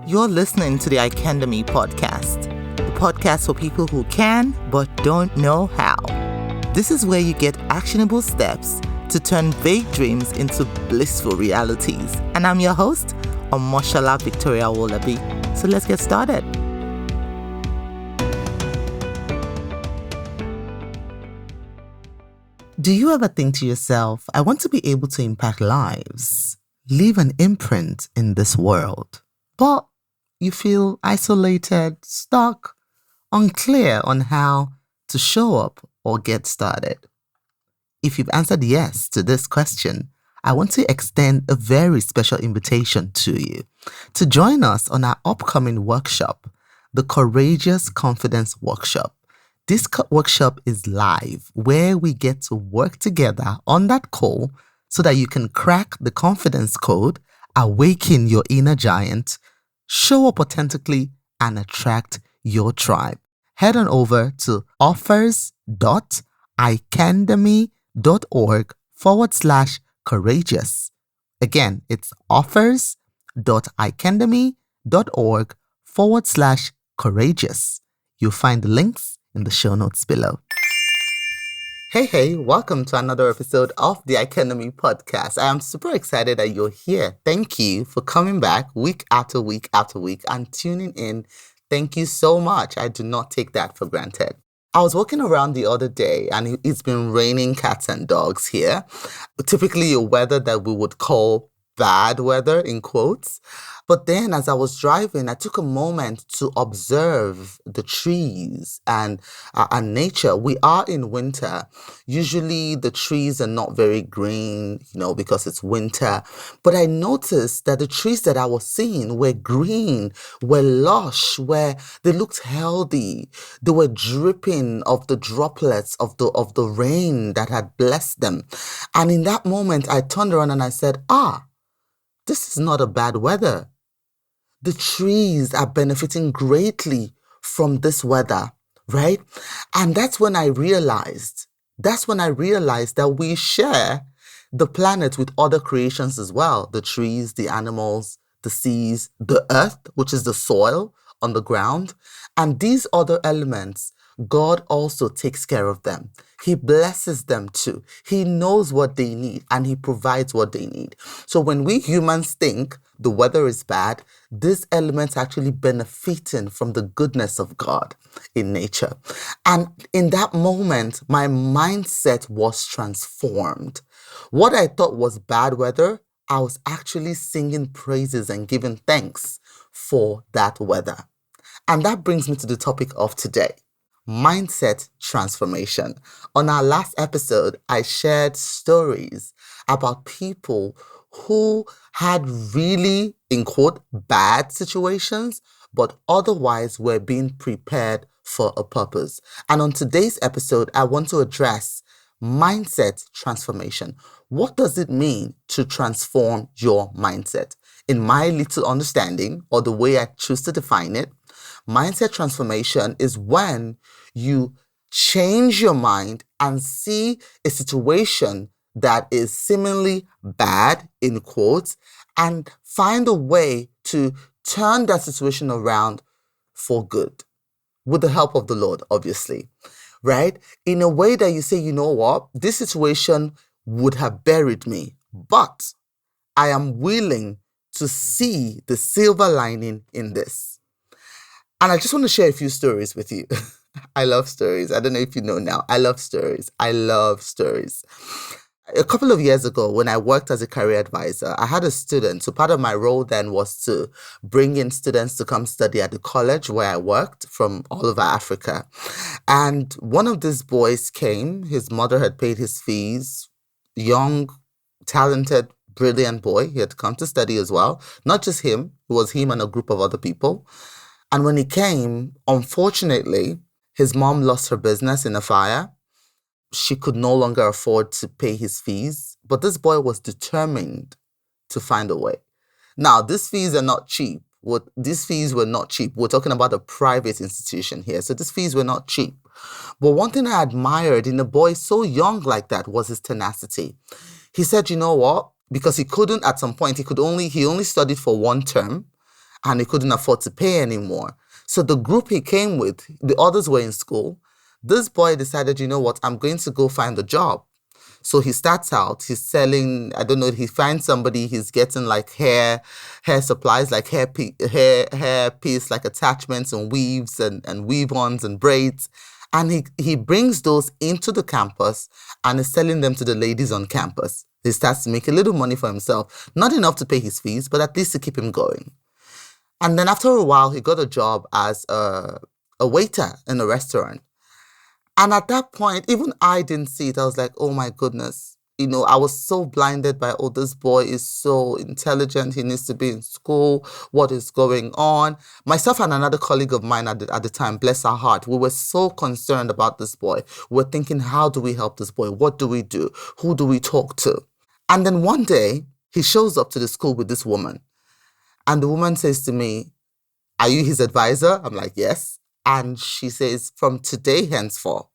You're listening to the Icandemy Podcast, the podcast for people who can but don't know how. This is where you get actionable steps to turn vague dreams into blissful realities. And I'm your host, Omoshola Victoria Wolabi. So let's get started. Do you ever think to yourself, I want to be able to impact lives, leave an imprint in this world, but you feel isolated, stuck, unclear on how to show up or get started? If you've answered yes to this question, I want to extend a very special invitation to you to join us on our upcoming workshop, the Courageous Confidence Workshop. This workshop is live, where we get to work together on that call so that you can crack the confidence code, awaken your inner giant, show up authentically, and attract your tribe. Head on over to offers.icandemy.org/courageous. Again, it's offers.icandemy.org/courageous. You'll find the links in the show notes below. Hey, welcome to another episode of the Icandemy Podcast. I am super excited that you're here. Thank you for coming back week after week after week and tuning in. Thank you so much. I do not take that for granted. I was walking around the other day and it's been raining cats and dogs here. Typically a weather that we would call bad weather in quotes. But then as I was driving, I took a moment to observe the trees and nature. We are in winter. Usually the trees are not very green, because it's winter. But I noticed that the trees that I was seeing were green, were lush, they looked healthy. They were dripping of the droplets of the rain that had blessed them. And in that moment, I turned around and I said, this is not a bad weather. The trees are benefiting greatly from this weather, right? And that's when I realized that we share the planet with other creations as well. The trees, the animals, the seas, the earth, which is the soil on the ground. And these other elements, God also takes care of them. He blesses them too. He knows what they need and He provides what they need. So when we humans think the weather is bad, these elements are actually benefiting from the goodness of God in nature. And in that moment, my mindset was transformed. What I thought was bad weather, I was actually singing praises and giving thanks for that weather. And that brings me to the topic of today. Mindset transformation. On our last episode, I shared stories about people who had really, in quote, bad situations, but otherwise were being prepared for a purpose. And on today's episode, I want to address mindset transformation. What does it mean to transform your mindset? In my little understanding, or the way I choose to define it, mindset transformation is when you change your mind and see a situation that is seemingly bad, in quotes, and find a way to turn that situation around for good, with the help of the Lord, obviously, right? In a way that you say, you know what, this situation would have buried me, but I am willing to see the silver lining in this. And I just want to share a few stories with you. I love stories. I don't know if you know now. I love stories. A couple of years ago, when I worked as a career advisor, I had a student. So part of my role then was to bring in students to come study at the college where I worked from all over Africa. And one of these boys came. His mother had paid his fees. Young, talented, brilliant boy. He had come to study as well. Not just him. It was him and a group of other people. And when he came, unfortunately, his mom lost her business in a fire. She could no longer afford to pay his fees, but this boy was determined to find a way. Now, these fees are not cheap. These fees were not cheap. We're talking about a private institution here, so these fees were not cheap. But one thing I admired in a boy so young like that was his tenacity. He said, you know what? Because he couldn't at some point, he only studied for one term. and he couldn't afford to pay anymore. So the group he came with, the others were in school. This boy decided, you know what, I'm going to go find a job. So he starts out, he's selling, I don't know, he finds somebody, he's getting like hair supplies, like hair piece, like attachments and weaves and weave-ons and braids. And he brings those into the campus and is selling them to the ladies on campus. He starts to make a little money for himself, not enough to pay his fees, but at least to keep him going. And then after a while, he got a job as a waiter in a restaurant. And at that point, even I didn't see it. I was like, oh my goodness. You know, I was so blinded by, oh, this boy is so intelligent. He needs to be in school. What is going on? Myself and another colleague of mine at the time, bless our heart, we were so concerned about this boy. We're thinking, how do we help this boy? What do we do? Who do we talk to? And then one day, he shows up to the school with this woman. And the woman says to me, are you his advisor? I'm like, yes. And she says, from today henceforth,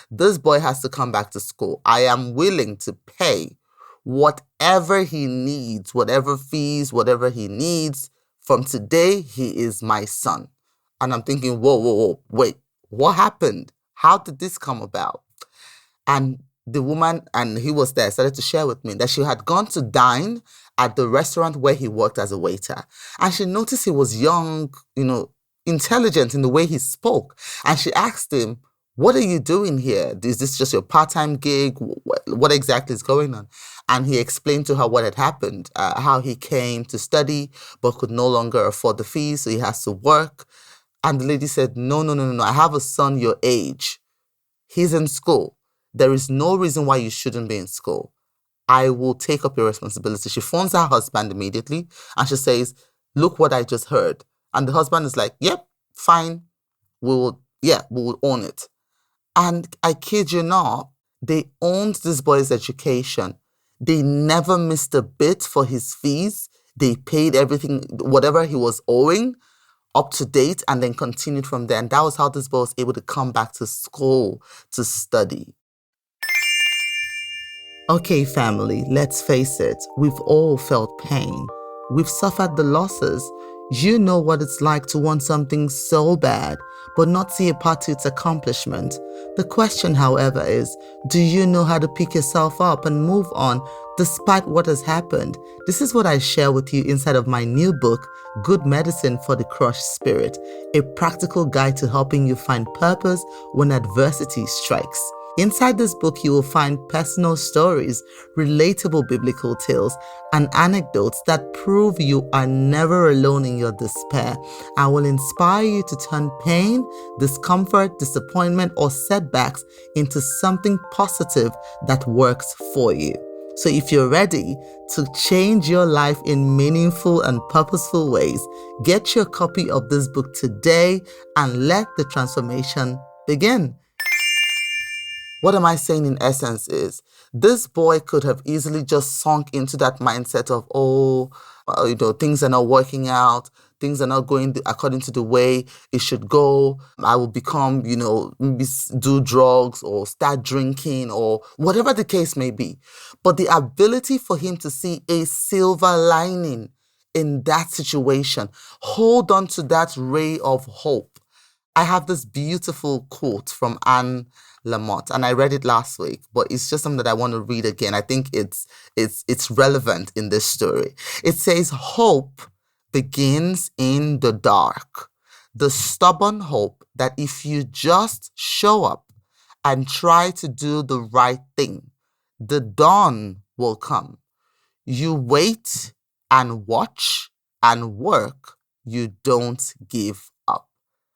this boy has to come back to school. I am willing to pay whatever he needs, whatever fees, whatever he needs. From today, he is my son. And I'm thinking, whoa, wait, what happened? How did this come about? And the woman, and he was there, started to share with me that she had gone to dine at the restaurant where he worked as a waiter. And she noticed he was young, you know, intelligent in the way he spoke. And she asked him, what are you doing here? Is this just your part-time gig? What exactly is going on? And he explained to her what had happened, how he came to study but could no longer afford the fees, so he has to work. And the lady said, no, I have a son your age. He's in school. There is no reason why you shouldn't be in school. I will take up your responsibility. She phones her husband immediately and she says, look what I just heard. And the husband is like, yep, fine. We will own it. And I kid you not, they owned this boy's education. They never missed a bit for his fees. They paid everything, whatever he was owing, up to date, and then continued from there. And that was how this boy was able to come back to school to study. Okay, family, let's face it. We've all felt pain. We've suffered the losses. You know what it's like to want something so bad, but not see a path to its accomplishment. The question, however, is, do you know how to pick yourself up and move on despite what has happened? This is what I share with you inside of my new book, Good Medicine for the Crushed Spirit, a practical guide to helping you find purpose when adversity strikes. Inside this book, you will find personal stories, relatable biblical tales, and anecdotes that prove you are never alone in your despair. I will inspire you to turn pain, discomfort, disappointment, or setbacks into something positive that works for you. So if you're ready to change your life in meaningful and purposeful ways, get your copy of this book today and let the transformation begin. What am I saying in essence is, this boy could have easily just sunk into that mindset of, things are not working out, things are not going according to the way it should go. I will become, maybe do drugs or start drinking or whatever the case may be. But the ability for him to see a silver lining in that situation, hold on to that ray of hope. I have this beautiful quote from Anne Lamott, and I read it last week, but it's just something that I want to read again. I think it's relevant in this story. It says, hope begins in the dark. The stubborn hope that if you just show up and try to do the right thing, the dawn will come. You wait and watch and work. You don't give up.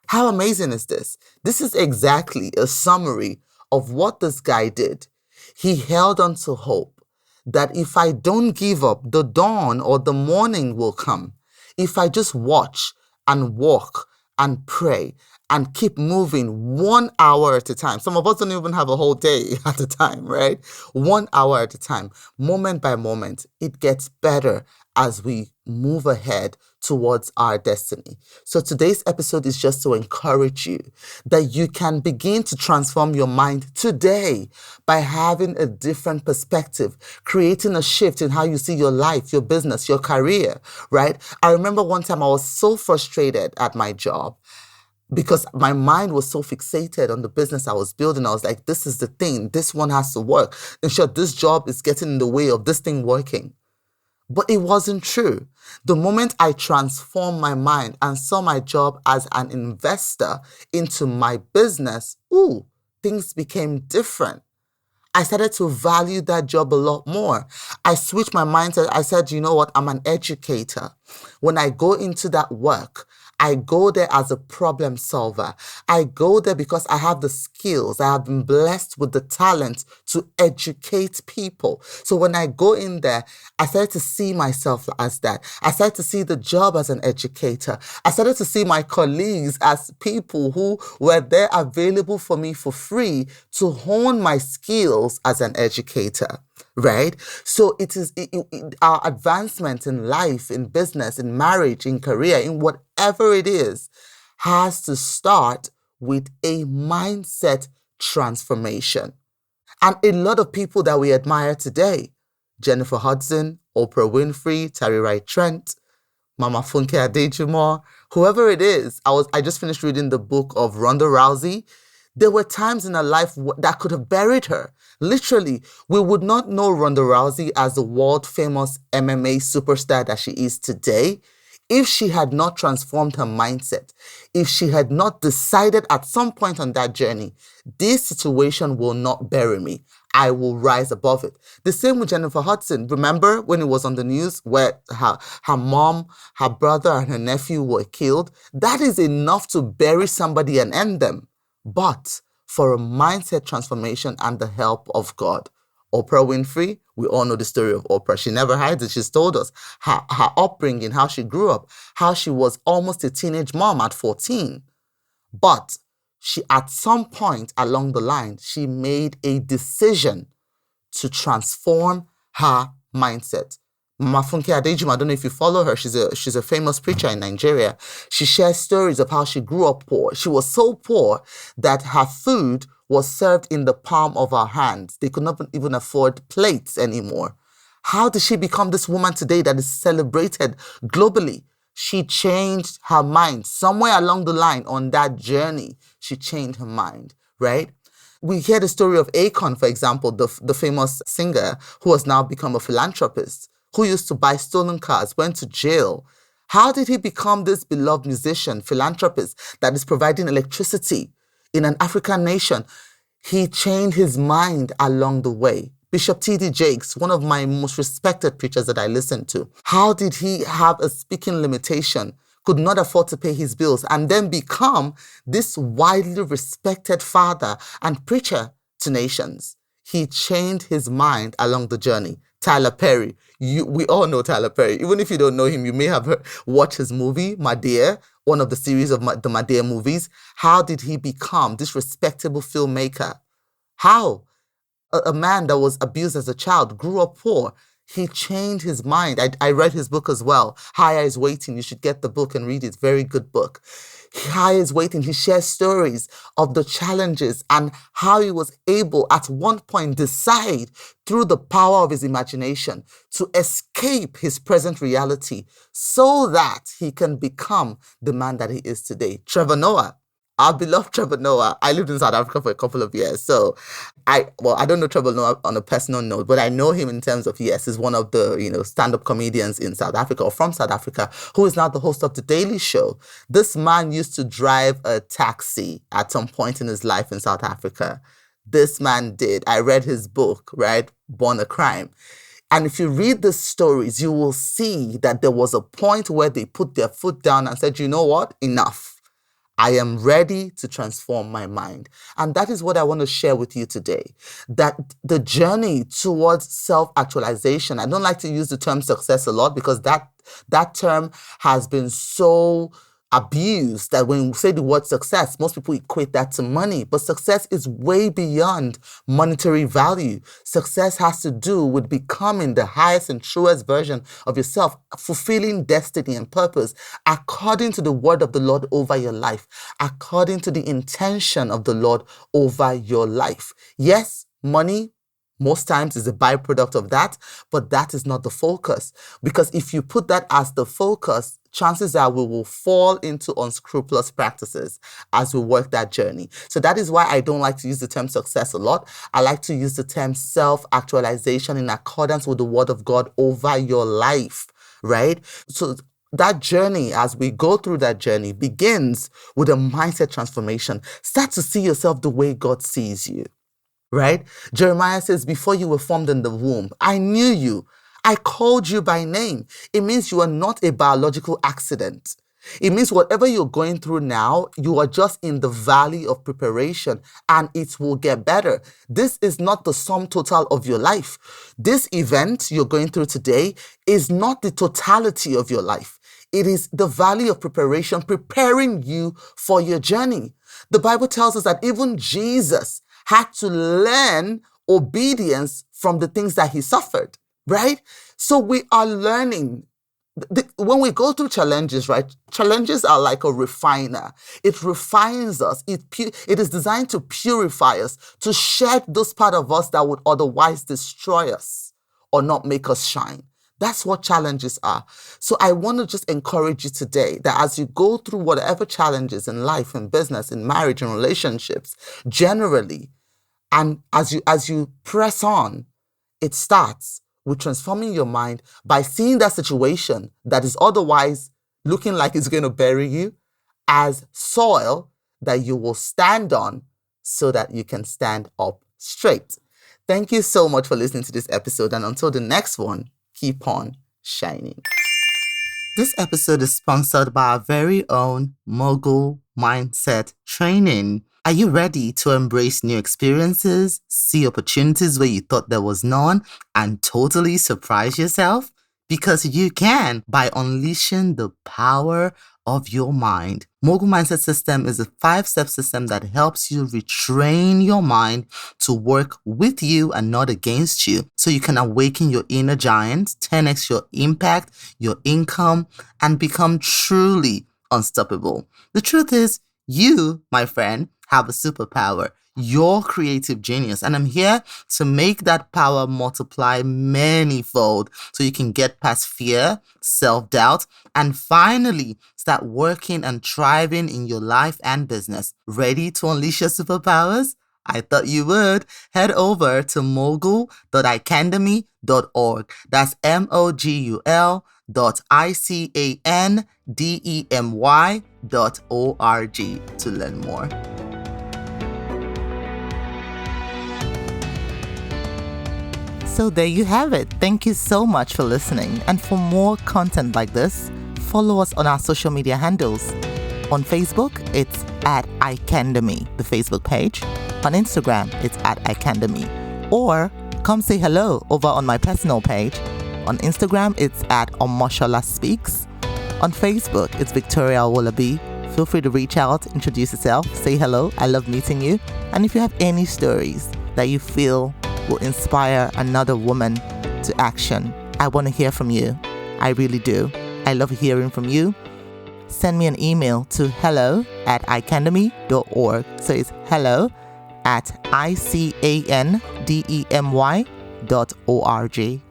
How amazing is this? This is exactly a summary of what this guy did. He held on to hope that if I don't give up, the dawn or the morning will come. If I just watch and walk and pray and keep moving 1 hour at a time. Some of us don't even have a whole day at a time, right? 1 hour at a time, moment by moment, it gets better as we move ahead towards our destiny. So today's episode is just to encourage you that you can begin to transform your mind today by having a different perspective, creating a shift in how you see your life, your business, your career, right? I remember one time I was so frustrated at my job because my mind was so fixated on the business I was building. I was like, this is the thing. This one has to work. In short, this job is getting in the way of this thing working. But it wasn't true. The moment I transformed my mind and saw my job as an investor into my business, things became different. I started to value that job a lot more. I switched my mindset. I said, you know what? I'm an educator. When I go into that work, I go there as a problem solver. I go there because I have the skills. I have been blessed with the talent to educate people. So when I go in there, I started to see myself as that. I started to see the job as an educator. I started to see my colleagues as people who were there available for me for free to hone my skills as an educator. Right? So our advancement in life, in business, in marriage, in career, in whatever it is, has to start with a mindset transformation. And a lot of people that we admire today, Jennifer Hudson, Oprah Winfrey, Terry Wright Trent, Mama Funke Adejumor, whoever it is, I just finished reading the book of Ronda Rousey. There were times in her life that could have buried her. Literally, we would not know Ronda Rousey as the world-famous MMA superstar that she is today if she had not transformed her mindset, if she had not decided at some point on that journey, this situation will not bury me. I will rise above it. The same with Jennifer Hudson. Remember when it was on the news where her mom, her brother, and her nephew were killed? That is enough to bury somebody and end them. But for a mindset transformation and the help of God. Oprah Winfrey, we all know the story of Oprah. She never hides it. She's told us her upbringing, how she grew up, how she was almost a teenage mom at 14. But she, at some point along the line, she made a decision to transform her mindset. Mama Funke Adejumor, I don't know if you follow her. She's a famous preacher in Nigeria. She shares stories of how she grew up poor. She was so poor that her food was served in the palm of her hands. They could not even afford plates anymore. How did she become this woman today that is celebrated globally? She changed her mind. Somewhere along the line on that journey, she changed her mind, right? We hear the story of Akon, for example, the famous singer who has now become a philanthropist, who used to buy stolen cars, went to jail. How did he become this beloved musician, philanthropist that is providing electricity in an African nation? He changed his mind along the way. Bishop T.D. Jakes, one of my most respected preachers that I listen to, how did he have a speaking limitation, could not afford to pay his bills, and then become this widely respected father and preacher to nations? He changed his mind along the journey. Tyler Perry, we all know Tyler Perry. Even if you don't know him, you may have watched his movie, Madea, one of the series of the Madea movies. How did he become this respectable filmmaker? How? A man that was abused as a child, grew up poor. He changed his mind. I read his book as well. Higher is Waiting. You should get the book and read it. Very good book. Higher is Waiting. He shares stories of the challenges and how he was able at one point decide through the power of his imagination to escape his present reality so that he can become the man that he is today. Trevor Noah. Our beloved Trevor Noah. I lived in South Africa for a couple of years. So I don't know Trevor Noah on a personal note, but I know him in terms of, yes, he's one of the, stand-up comedians in South Africa or from South Africa, who is now the host of The Daily Show. This man used to drive a taxi at some point in his life in South Africa. This man did. I read his book, right? Born a Crime. And if you read the stories, you will see that there was a point where they put their foot down and said, you know what? Enough. I am ready to transform my mind. And that is what I want to share with you today. That the journey towards self-actualization, I don't like to use the term success a lot because that term has been so abused, that when we say the word success, most people equate that to money, but success is way beyond monetary value. Success has to do with becoming the highest and truest version of yourself, fulfilling destiny and purpose according to the word of the Lord over your life, according to the intention of the Lord over your life. Yes, money most times is a byproduct of that, but that is not the focus. Because if you put that as the focus, chances are we will fall into unscrupulous practices as we work that journey. So that is why I don't like to use the term success a lot. I like to use the term self-actualization in accordance with the word of God over your life, right? So that journey, as we go through that journey, begins with a mindset transformation. Start to see yourself the way God sees you. Right? Jeremiah says, before you were formed in the womb, I knew you. I called you by name. It means you are not a biological accident. It means whatever you're going through now, you are just in the valley of preparation and it will get better. This is not the sum total of your life. This event you're going through today is not the totality of your life. It is the valley of preparation, preparing you for your journey. The Bible tells us that even Jesus had to learn obedience from the things that he suffered, right? So we are learning. When we go through challenges, right? Challenges are like a refiner. It refines us. It is designed to purify us, to shed those parts of us that would otherwise destroy us or not make us shine. That's what challenges are. So I want to just encourage you today that as you go through whatever challenges in life, in business, in marriage, in relationships, generally, and as you press on, it starts with transforming your mind by seeing that situation that is otherwise looking like it's going to bury you as soil that you will stand on so that you can stand up straight. Thank you so much for listening to this episode, and until the next one, keep on shining. This episode is sponsored by our very own Mogul Mindset Training. Are you ready to embrace new experiences, see opportunities where you thought there was none, and totally surprise yourself? Because you can by unleashing the power of your mind. Mogul Mindset System is a 5-step system that helps you retrain your mind to work with you and not against you, so you can awaken your inner giant, 10x your impact, your income, and become truly unstoppable. The truth is, you, my friend, have a superpower, your creative genius. And I'm here to make that power multiply manyfold so you can get past fear, self-doubt, and finally start working and thriving in your life and business. Ready to unleash your superpowers? I thought you would. Head over to mogul.icandemy.org. That's mogul.icandemy.org to learn more. So there you have it. Thank you so much for listening. And for more content like this, follow us on our social media handles. On Facebook, it's at Icandemy, the Facebook page. On Instagram, it's at Icandemy. Or come say hello over on my personal page. On Instagram, it's at Omoshola Speaks. On Facebook, it's Victoria Wolabi. Feel free to reach out, introduce yourself, say hello. I love meeting you. And if you have any stories that you feel will inspire another woman to action, I want to hear from you. I really do. I love hearing from you. Send me an email to hello@icandemy.org. So it's hello@icandemy.org.